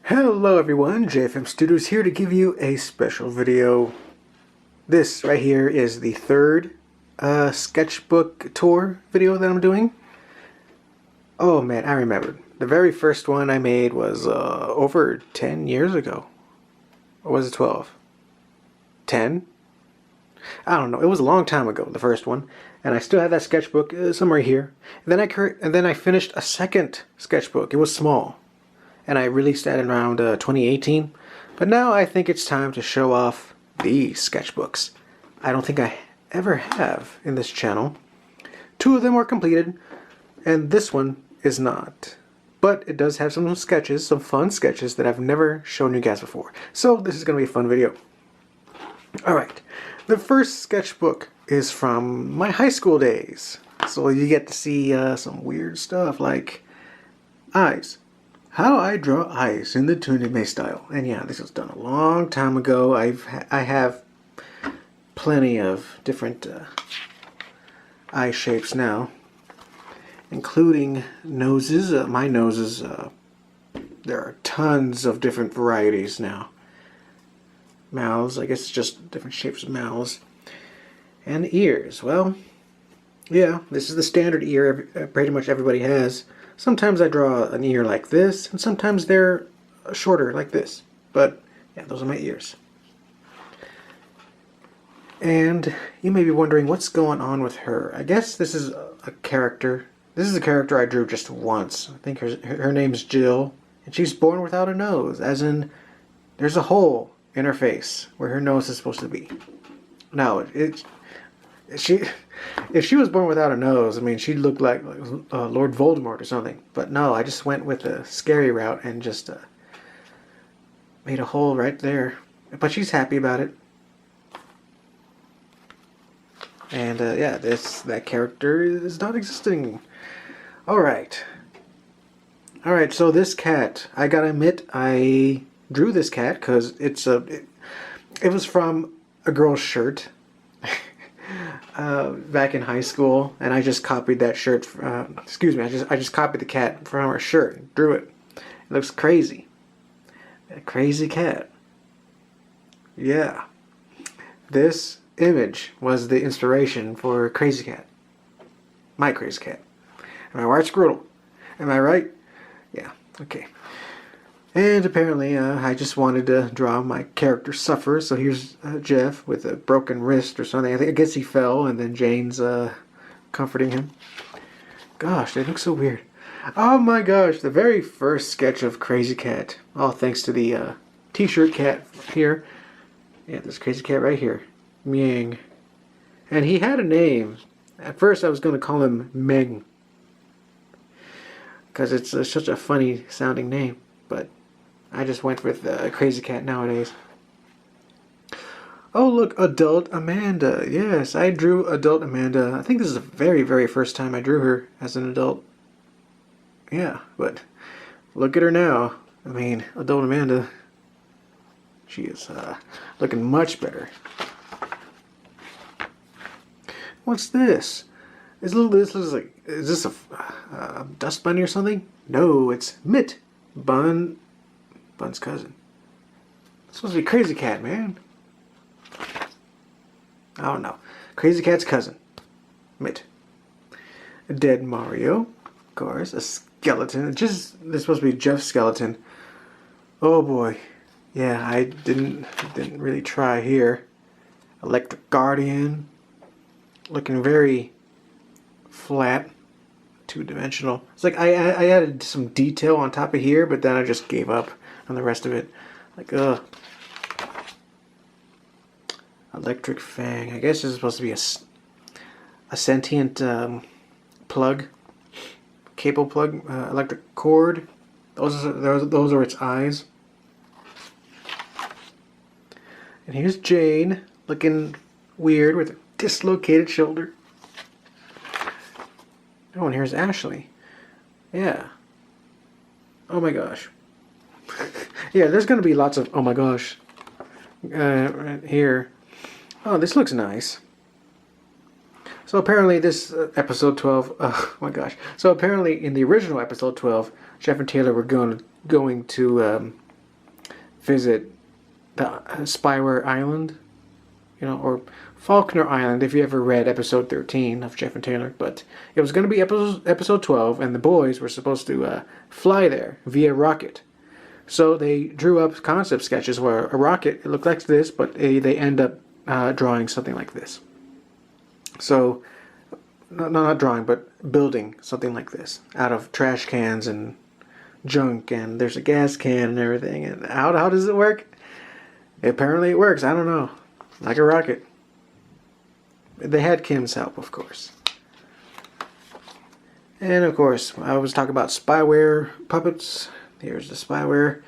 Hello everyone, JFM Studios here to give you a special video. This right here is the third sketchbook tour video that I'm doing. Oh man, I remembered. The very first one I made was over 10 years ago. Or was it 12? 10? I don't know. It was a long time ago, the first one. And I still have that sketchbook somewhere here. And then I finished a second sketchbook. It was small. And I released that in around 2018. But now I think it's time to show off these sketchbooks. I don't think I ever have in this channel. 2 of them are completed, and this one is not. But it does have some sketches, some fun sketches that I've never shown you guys before. So this is going to be a fun video. Alright, the first sketchbook is from my high school days. So you get to see some weird stuff like eyes. How I draw eyes in the Tunime style. And yeah, this was done a long time ago. I have plenty of different eye shapes now, including noses. My noses, there are tons of different varieties now. Mouths, I guess it's just different shapes of mouths. And ears, well, yeah, this is the standard ear pretty much everybody has. Sometimes I draw an ear like this, and sometimes they're shorter like this. But, yeah, those are my ears. And you may be wondering what's going on with her. I guess this is a character. This is a character I drew just once. I think her name's Jill, and she's born without a nose, as in there's a hole in her face where her nose is supposed to be. Now, if she was born without a nose, I mean, she'd look like Lord Voldemort or something. But no, I just went with the scary route and just made a hole right there. But she's happy about it. And yeah, that character is not existing. Alright. Alright, so this cat, I gotta admit, I drew this cat because it was from a girl's shirt. Back in high school, and I just copied that shirt. Excuse me, I just copied the cat from her shirt and drew it. It looks crazy. A crazy cat. Yeah. This image was the inspiration for Crazy Cat. My Crazy Cat. Am I right, Squirtle? Am I right? Yeah. Okay. And apparently, I just wanted to draw my character suffer. So here's Jeff with a broken wrist or something. I guess he fell, and then Jane's comforting him. Gosh, they look so weird. Oh my gosh, the very first sketch of Crazy Cat. Oh, thanks to the t-shirt cat here. Yeah, this Crazy Cat right here. Miang. And he had a name. At first, I was going to call him Meng, because it's such a funny sounding name. But I just went with Crazy Cat nowadays. Oh, look, Adult Amanda. Yes, I drew Adult Amanda. I think this is the very, very first time I drew her as an adult. Yeah, but look at her now. I mean, Adult Amanda, she is looking much better. What's this? This looks like, is this a dust bunny or something? No, it's Mitt. Bun's cousin. It's supposed to be Crazy Cat, man. I don't know. Crazy Cat's cousin. Mitt. A dead Mario. Of course. A skeleton. This is supposed to be Jeff's skeleton. Oh boy. Yeah, I didn't really try here. Electric Guardian. Looking very flat. Two-dimensional. It's like I added some detail on top of here, but then I just gave up on the rest of it. Like, Electric Fang. I guess this is supposed to be a sentient plug, cable plug, electric cord. Those are its eyes. And here's Jane, looking weird with a dislocated shoulder. Oh, and here's Ashley. Yeah. Oh my gosh. Yeah, there's going to be lots of oh my gosh right here. Oh, this looks nice. So apparently this episode 12, oh my gosh. So apparently in the original episode 12, Jeff and Taylor were going to visit the Spyware Island, you know, or Faulkner Island if you ever read episode 13 of Jeff and Taylor. But it was going to be episode 12, and the boys were supposed to fly there via rocket. So they drew up concept sketches where a rocket, it looked like this, but they end up drawing something like this. So, not drawing, but building something like this out of trash cans and junk, and there's a gas can and everything. And how does it work? Apparently it works. I don't know. Like a rocket. They had Kim's help, of course. And of course, I was talking about Spyware Puppets. Here's the Spyware.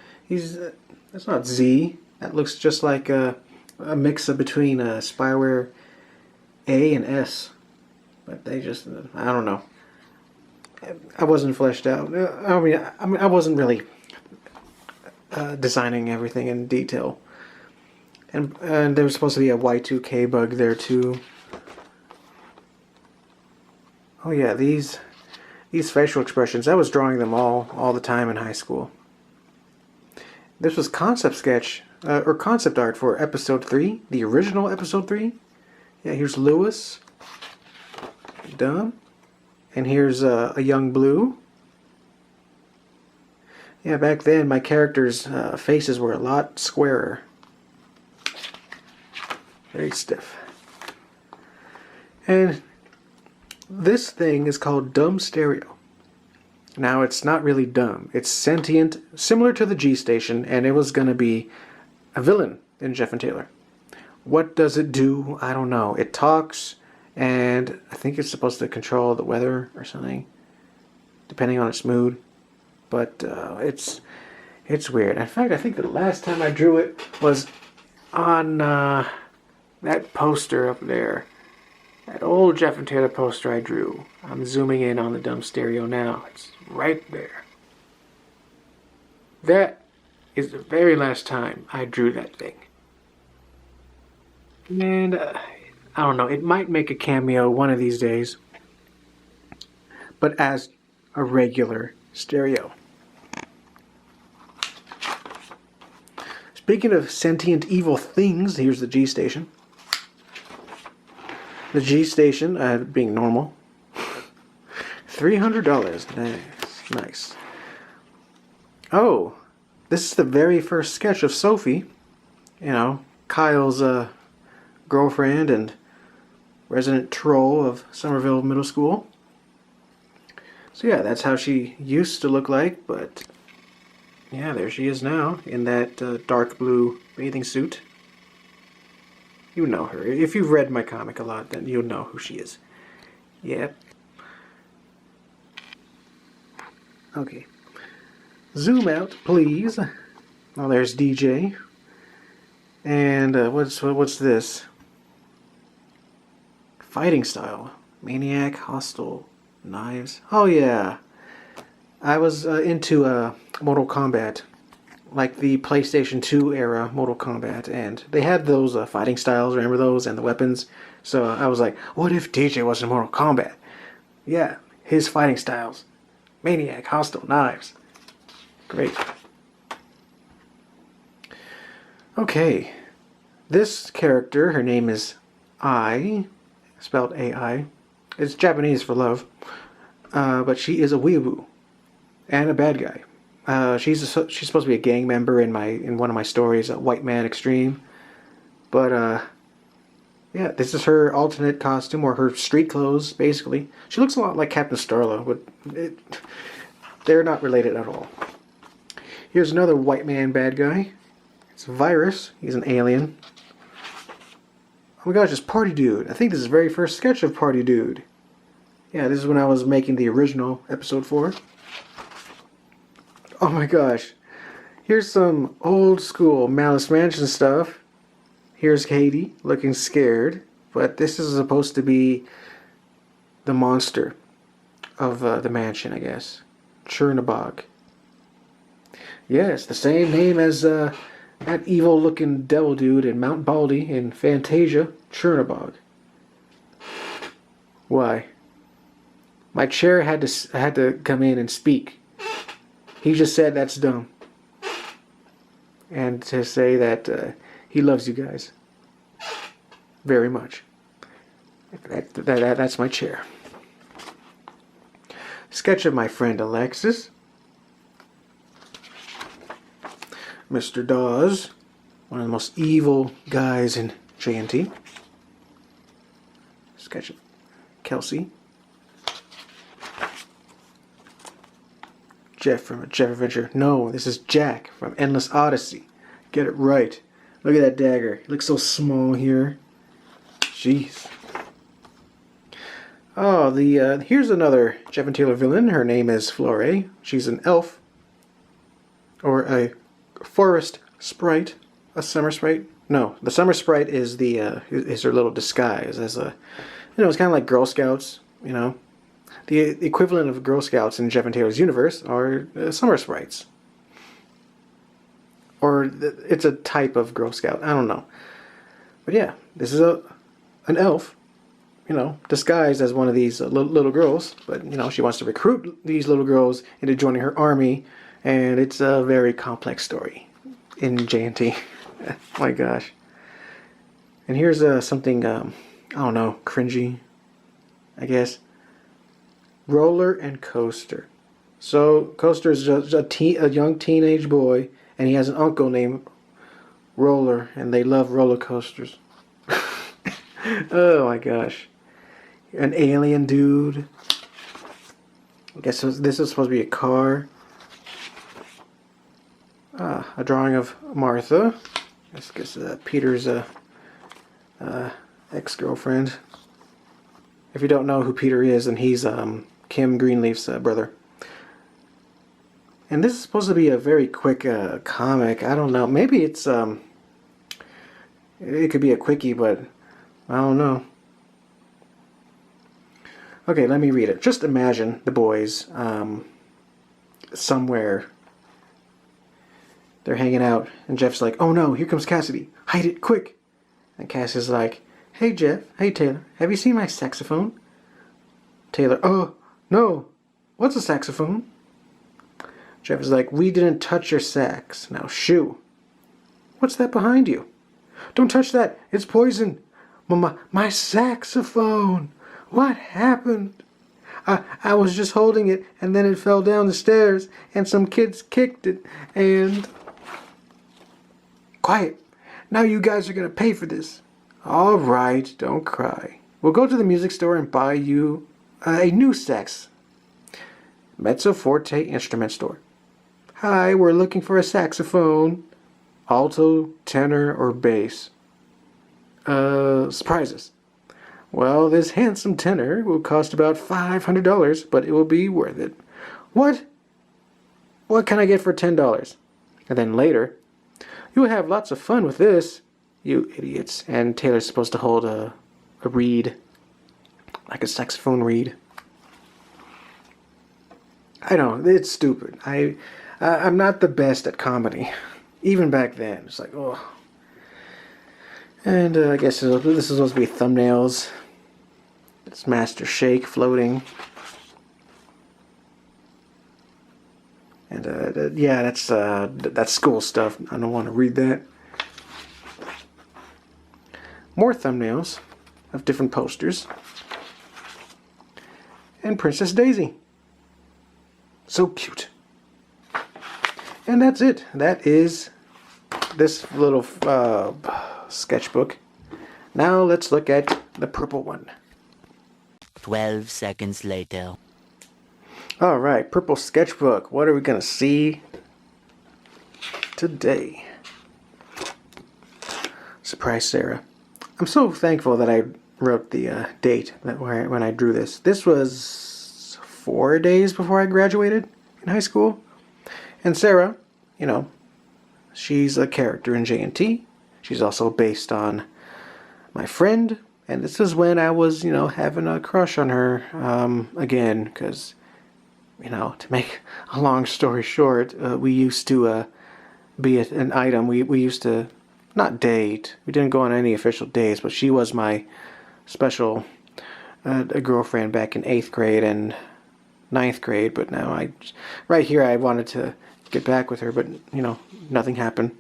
That's not Z. That looks just like a mix of between Spyware A and S. But they just, I don't know. I wasn't fleshed out. I mean, I wasn't really designing everything in detail. And there was supposed to be a Y2K bug there too. Oh yeah, these facial expressions, I was drawing them all the time in high school. This was concept sketch, or concept art for episode 3, the original episode 3. Yeah, here's Lewis. Done. And here's a young Blue. Yeah, back then my characters' faces were a lot squarer. Very stiff. And this thing is called Dumb Stereo. Now, it's not really dumb. It's sentient, similar to the G Station, and it was going to be a villain in Jeff and Taylor. What does it do? I don't know. It talks, and I think it's supposed to control the weather or something, depending on its mood. But it's weird. In fact, I think the last time I drew it was on that poster up there. That old Jeff and Taylor poster I drew. I'm zooming in on the Dumb Stereo now. It's right there. That is the very last time I drew that thing. And I don't know, it might make a cameo one of these days. But as a regular stereo. Speaking of sentient evil things, here's the G Station. The G Station, being normal. $300. Nice. Nice. Oh, this is the very first sketch of Sophie. You know, Kyle's girlfriend and resident troll of Somerville Middle School. So yeah, that's how she used to look like, but yeah, there she is now in that dark blue bathing suit. You know her. If you've read my comic a lot, then you'll know who she is. Yep. Okay. Zoom out, please. Oh, there's DJ. And what's this? Fighting style. Maniac, hostile, knives. Oh yeah. I was into Mortal Kombat. Like the PlayStation 2 era Mortal Kombat, and they had those fighting styles, remember those, and the weapons. So I was like, what if DJ was in Mortal Kombat? Yeah, his fighting styles. Maniac, hostile, knives. Great. Okay. This character, her name is Ai, spelled A-I. It's Japanese for love. But she is a weeaboo. And a bad guy. She's supposed to be a gang member in one of my stories, White Man Extreme. But yeah, this is her alternate costume, or her street clothes, basically. She looks a lot like Captain Starla, but they're not related at all. Here's another white man bad guy. It's Virus. He's an alien. Oh my gosh, it's Party Dude. I think this is the very first sketch of Party Dude. Yeah, this is when I was making the original episode 4. Oh my gosh. Here's some old school Malice Mansion stuff. Here's Katie looking scared. But this is supposed to be the monster of the mansion, I guess. Chernabog. Yes, the same name as that evil looking devil dude in Mount Baldy in Fantasia, Chernabog. Why? My chair had to come in and speak. He just said that's dumb. and to say that he loves you guys very much. That's my chair. Sketch of my friend Alexis. Mr. Dawes, one of the most evil guys in J&T. Sketch of Kelsey. Jeff from Jeff Adventure. No, this is Jack from Endless Odyssey. Get it right. Look at that dagger. It looks so small here. Jeez. Oh, here's another Jeff and Taylor villain. Her name is Flore. She's an elf. Or a forest sprite. A summer sprite. No, the summer sprite is is her little disguise as a, it's kind of like Girl Scouts, The equivalent of Girl Scouts in Jeff and Taylor's universe are summer sprites. Or it's a type of Girl Scout. I don't know. But yeah, this is an elf, disguised as one of these little girls. But, she wants to recruit these little girls into joining her army. And it's a very complex story in J&T. My gosh. And here's something, I don't know, cringy, I guess. Roller and Coaster. So Coaster is just a young teenage boy, and he has an uncle named Roller, and they love roller coasters. Oh my gosh. An alien dude. I guess this is supposed to be a car. A drawing of Martha. I guess Peter's ex-girlfriend. If you don't know who Peter is, then he's Kim Greenleaf's brother. And this is supposed to be a very quick comic. I don't know. Maybe it's it could be a quickie, but I don't know. Okay, let me read it. Just imagine the boys somewhere. They're hanging out, and Jeff's like, "Oh no, here comes Cassidy. Hide it, quick." And Cass is like, "Hey Jeff, hey Taylor, have you seen my saxophone?" Taylor, "Oh, no. What's a saxophone?" Jeff is like, "We didn't touch your sax. Now shoo." "What's that behind you?" "Don't touch that. It's poison." My saxophone. What happened?" I was just holding it, and then it fell down the stairs, and some kids kicked it, and..." "Quiet. Now you guys are going to pay for this." "All right, don't cry. We'll go to the music store and buy you a new sax." "Mezzo Forte Instrument Store." "Hi, we're looking for a saxophone." "Alto, tenor, or bass?" Surprises." "Well, this handsome tenor will cost about $500, but it will be worth it." "What? What can I get for $10? And then later, "You'll have lots of fun with this, you idiots." And Taylor's supposed to hold a reed, like a saxophone reed. I don't know, it's stupid. I'm not the best at comedy. Even back then, it's like, oh. And I guess this is supposed to be thumbnails. It's Master Shake floating. And yeah, that's school stuff. I don't want to read that. More thumbnails of different posters. And Princess Daisy. So cute. And that's it. That is this little sketchbook. Now let's look at the purple one. 12 seconds later. Alright, purple sketchbook. What are we going to see today? Surprise Sarah. I'm so thankful that I wrote the date when I drew this. This was 4 days before I graduated in high school. And Sarah, she's a character in J&T. She's also based on my friend. And this is when I was, having a crush on her again. Because, to make a long story short, we used to be an item. We used to not date. We didn't go on any official dates. But she was my special a girlfriend back in 8th grade and 9th grade. But now right here I wanted to get back with her. But, nothing happened.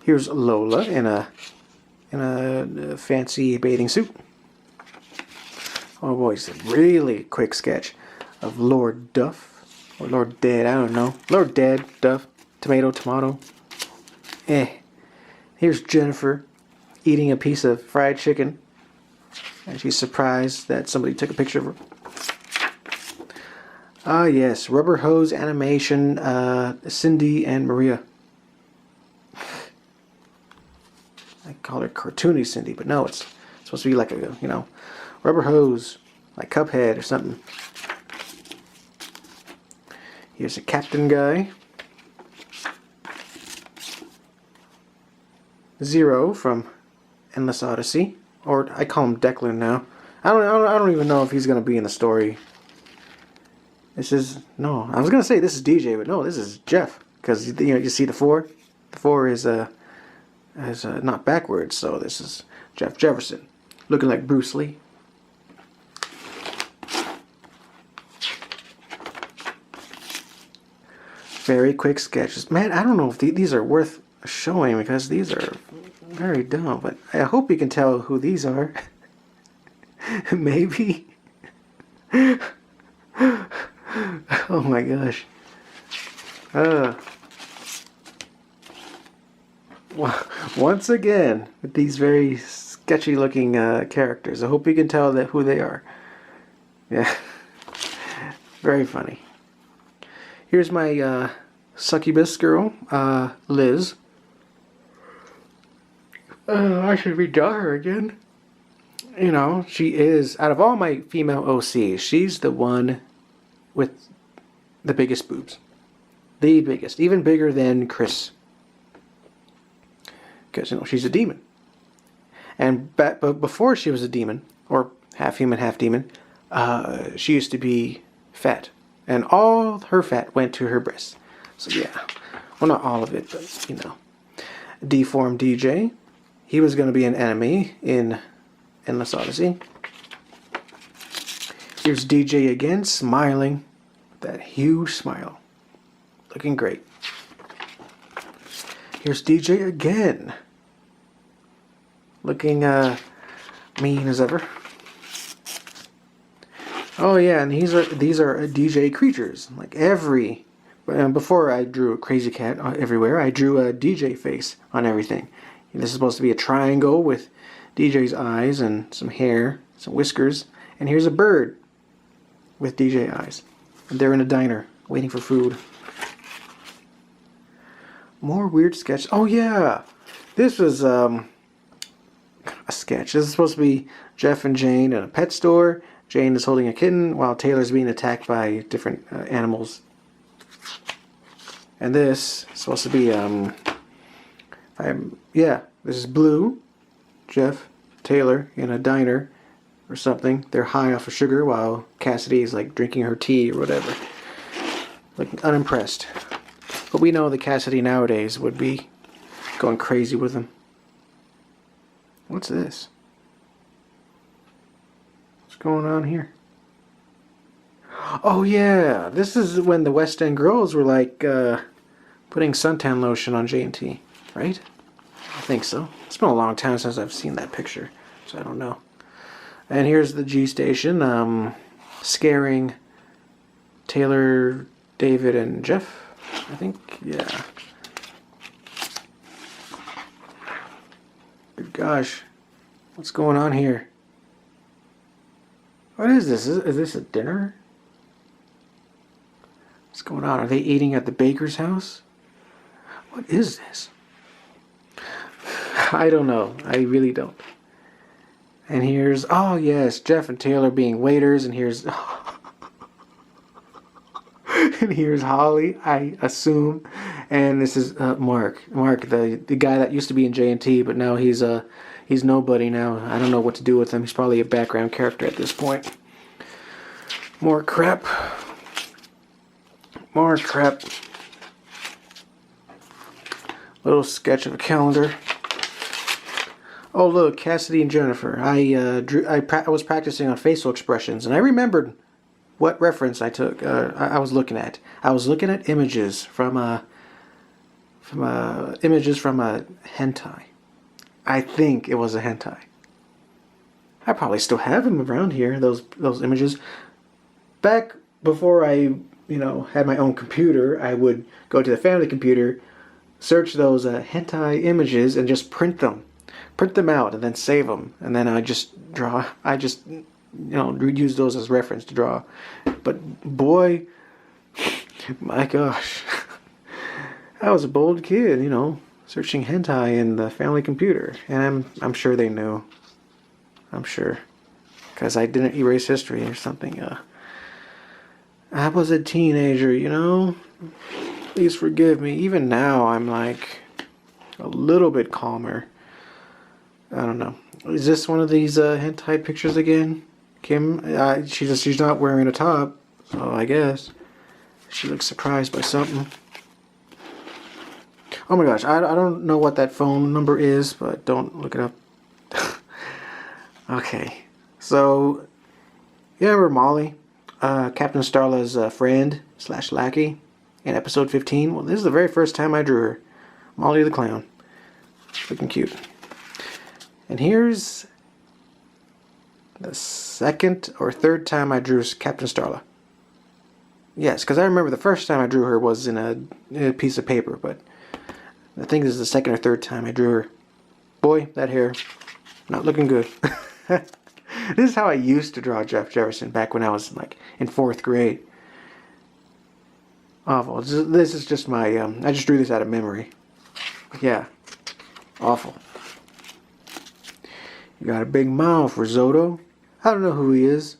Here's Lola in a fancy bathing suit. Oh boy, it's a really quick sketch of Lord Duff or Lord Dead. I don't know. Lord Dead, Duff, tomato. Here's Jennifer eating a piece of fried chicken, and she's surprised that somebody took a picture of her. Ah yes, rubber hose animation, Cindy and Maria. I call her cartoony Cindy, but no, it's supposed to be like a, rubber hose, like Cuphead or something. Here's a captain guy. Zero from Endless Odyssey, or I call him Declan now. I don't even know if he's gonna be in the story. This is no. I was gonna say this is DJ, but no, this is Jeff, because you see the 4. The 4 is not backwards, so this is Jeff Jefferson, looking like Bruce Lee. Very quick sketches. Man, I don't know if these are worth showing because these are very dumb, but I hope you can tell who these are. Maybe. Oh my gosh. Once again, with these very sketchy looking characters. I hope you can tell who they are. Yeah. Very funny. Here's my succubus girl, Liz. I should redraw her again. She is, out of all my female OCs, she's the one with the biggest boobs. The biggest. Even bigger than Chris. Because, she's a demon. And but before she was a demon, or half human, half demon, she used to be fat. And all her fat went to her breasts. So yeah. Well, not all of it, but, Deformed DJ. He was going to be an enemy in Endless Odyssey. Here's DJ again, smiling. That huge smile. Looking great. Here's DJ again. Looking mean as ever. Oh yeah, and these are DJ creatures. Like before I drew a crazy cat everywhere, I drew a DJ face on everything. And this is supposed to be a triangle with DJ's eyes and some hair, some whiskers. And here's a bird with DJ eyes. And they're in a diner waiting for food. More weird sketch. Oh yeah, this was a sketch. This is supposed to be Jeff and Jane in a pet store. Jane is holding a kitten while Taylor's being attacked by different animals. And this is supposed to be this is Blue, Jeff, Taylor in a diner or something. They're high off of sugar while Cassidy is like drinking her tea or whatever. Like unimpressed. But we know that Cassidy nowadays would be going crazy with him. What's this? What's going on here? Oh yeah, this is when the West End girls were like putting suntan lotion on J&T, right? I think so. It's been a long time since I've seen that picture, so I don't know. And here's the G Station, scaring Taylor, David, and Jeff, I think. Yeah. Good gosh. What's going on here? What is this? Is this a dinner? What's going on? Are they eating at the baker's house? What is this? I don't know. I really don't. And here's, oh yes, Jeff and Taylor being waiters, and here's and here's Holly, I assume, and this is Mark, the guy that used to be in J&T, but now he's nobody now. I don't know what to do with him. He's probably a background character at this point. More crap. More crap. Little sketch of a calendar. Oh look, Cassidy and Jennifer. I was practicing on facial expressions, and I remembered what reference I took. I was looking at. I was looking at images from images from a hentai. I think it was a hentai. I probably still have them around here, those images. Back before I, had my own computer, I would go to the family computer, search those hentai images, and just print them out, and then save them. And then I just draw. I just, use those as reference to draw. But boy, my gosh, I was a bold kid, searching hentai in the family computer, and I'm sure they knew. I'm sure, because I didn't erase history or something. I was a teenager, Please forgive me. Even now, I'm like a little bit calmer. I don't know. Is this one of these hentai pictures again? Kim? She's not wearing a top, so I guess she looks surprised by something. Oh my gosh, I don't know what that phone number is, but don't look it up. Okay, so you remember Molly, Captain Starla's friend / lackey in episode 15? Well, this is the very first time I drew her. Molly the clown. Looking cute. And here's the second or third time I drew Captain Starla. Yes, because I remember the first time I drew her was in a piece of paper, but I think this is the second or third time I drew her. Boy, that hair, not looking good. This is how I used to draw Jeff Jefferson back when I was in 4th grade. Awful. This is just my, I just drew this out of memory. Yeah. Awful. You got a big mouth, risotto. I don't know who he is,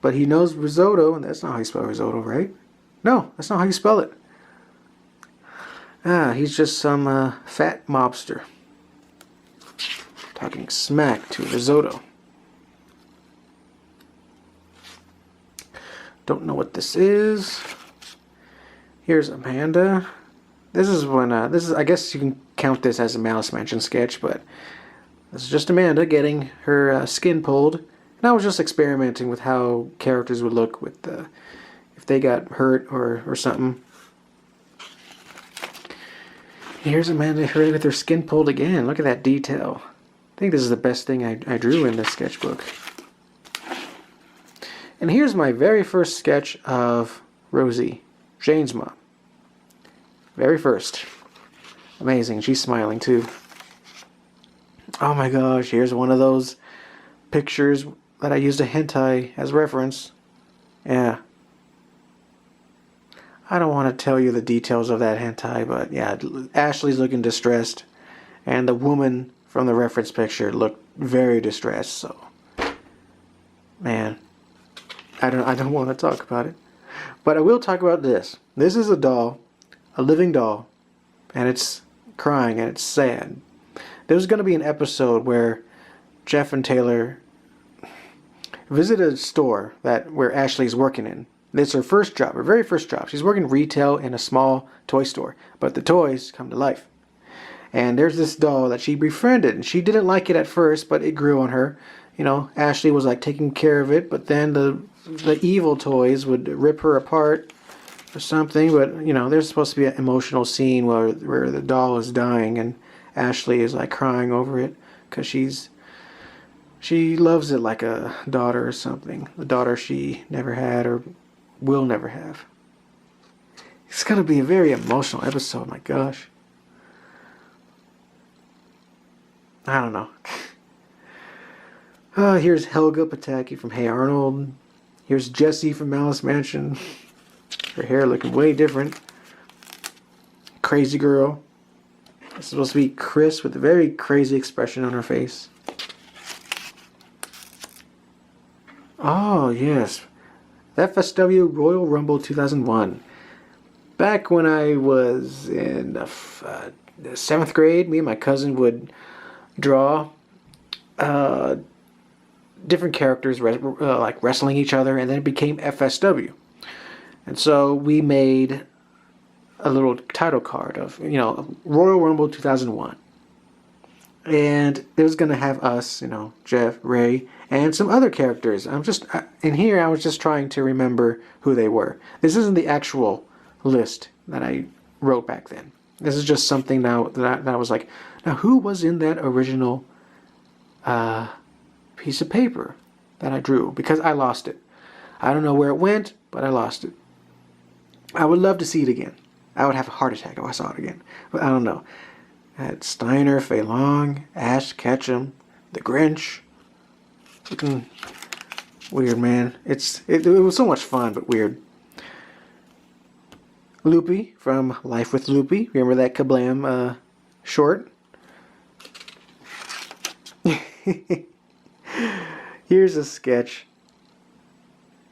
but he knows risotto, and that's not how you spell risotto, right? No, that's not how you spell it. He's just some fat mobster. Talking smack to risotto. Don't know what this is. Here's Amanda. This is when I guess you can count this as a Malice Mansion sketch, but this is just Amanda getting her skin pulled, and I was just experimenting with how characters would look with if they got hurt or something. Here's Amanda with her skin pulled again. Look at that detail. I think this is the best thing I drew in this sketchbook. And here's my very first sketch of Rosie, Jane's mom. Very first. Amazing. She's smiling too. Oh my gosh, here's one of those pictures that I used a hentai as reference. Yeah. I don't want to tell you the details of that hentai, but yeah, Ashley's looking distressed, and the woman from the reference picture looked very distressed, so man, I don't want to talk about it. But I will talk about this. This is a doll, a living doll, and it's crying and it's sad. There's going to be an episode where Jeff and Taylor visit a store where Ashley's working in. It's her first job, her very first job. She's working retail in a small toy store, but the toys come to life. And there's this doll that she befriended, and she didn't like it at first, but it grew on her. Ashley was taking care of it, but then the evil toys would rip her apart or something. But there's supposed to be an emotional scene where the doll is dying, and Ashley is crying over it because she loves it like a daughter or something. The daughter she never had or will never have. It's gonna be a very emotional episode. My gosh. I don't know. Here's Helga Pataki from Hey Arnold. Here's Jessie from Malice Mansion. Her hair looking way different. Crazy girl. It's supposed to be Chris with a very crazy expression on her face. Oh, yes. That Fsw Royal Rumble 2001. Back when I was in the 7th grade, me and my cousin would draw different characters wrestling each other, and then it became FSW. And so we made a little title card of, Royal Rumble 2001. And it was going to have us, Jeff, Ray, and some other characters. In here I was just trying to remember who they were. This isn't the actual list that I wrote back then. This is just something now that I was like, now who was in that original piece of paper that I drew? Because I lost it. I don't know where it went, but I lost it. I would love to see it again. I would have a heart attack if I saw it again. But I don't know. I had Steiner, Fei Long, Ash Ketchum, The Grinch. Looking weird, man. It was so much fun, but weird. Loopy from Life with Loopy. Remember that Kablam short? Here's a sketch.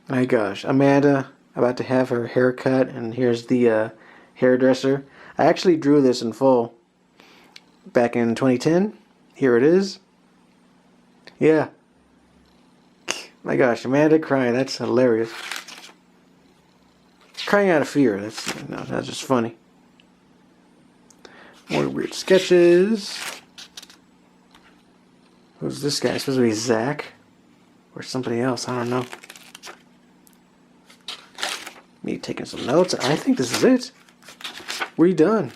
My gosh, Amanda about to have her hair cut, and here's the hairdresser. I actually drew this in full back in 2010. Here it is. Yeah. My gosh, Amanda crying. That's hilarious. Crying out of fear. That's just funny. More weird sketches. Who's this guy? Supposed to be Zach or somebody else. I don't know. Me taking some notes. I think this is it. We're done.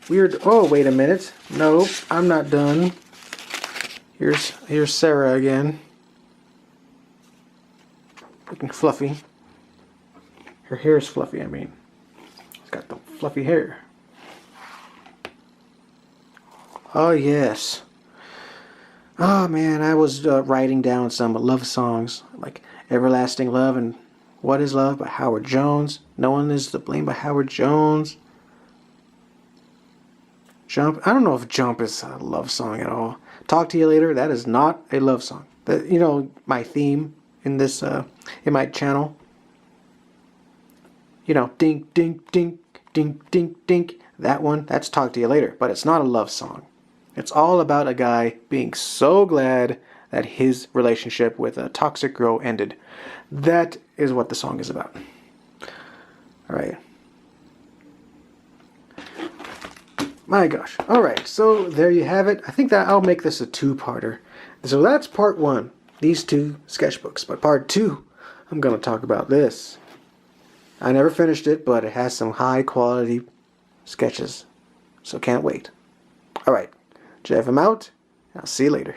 Weird. Oh, wait a minute. Nope, I'm not done. Here's Sarah again. Looking fluffy. Her hair is fluffy, I mean. She's got the fluffy hair. Oh, yes. Oh, man, I was writing down some love songs, like Everlasting Love and What Is Love by Howard Jones. No One Is to Blame by Howard Jones. Jump. I don't know if Jump is a love song at all. Talk to You Later. That is not a love song. That, you know, my theme in this, in my channel. You know, dink, dink, dink, dink, dink, dink. That one, that's Talk to You Later. But it's not a love song. It's all about a guy being so glad that his relationship with a toxic girl ended. That is what the song is about. Alright. My gosh. Alright, so there you have it. I think that I'll make this a two-parter. So that's part one. These two sketchbooks. But part two, I'm going to talk about this. I never finished it, but it has some high-quality sketches. So can't wait. Alright. Jeff, I'm out. I'll see you later.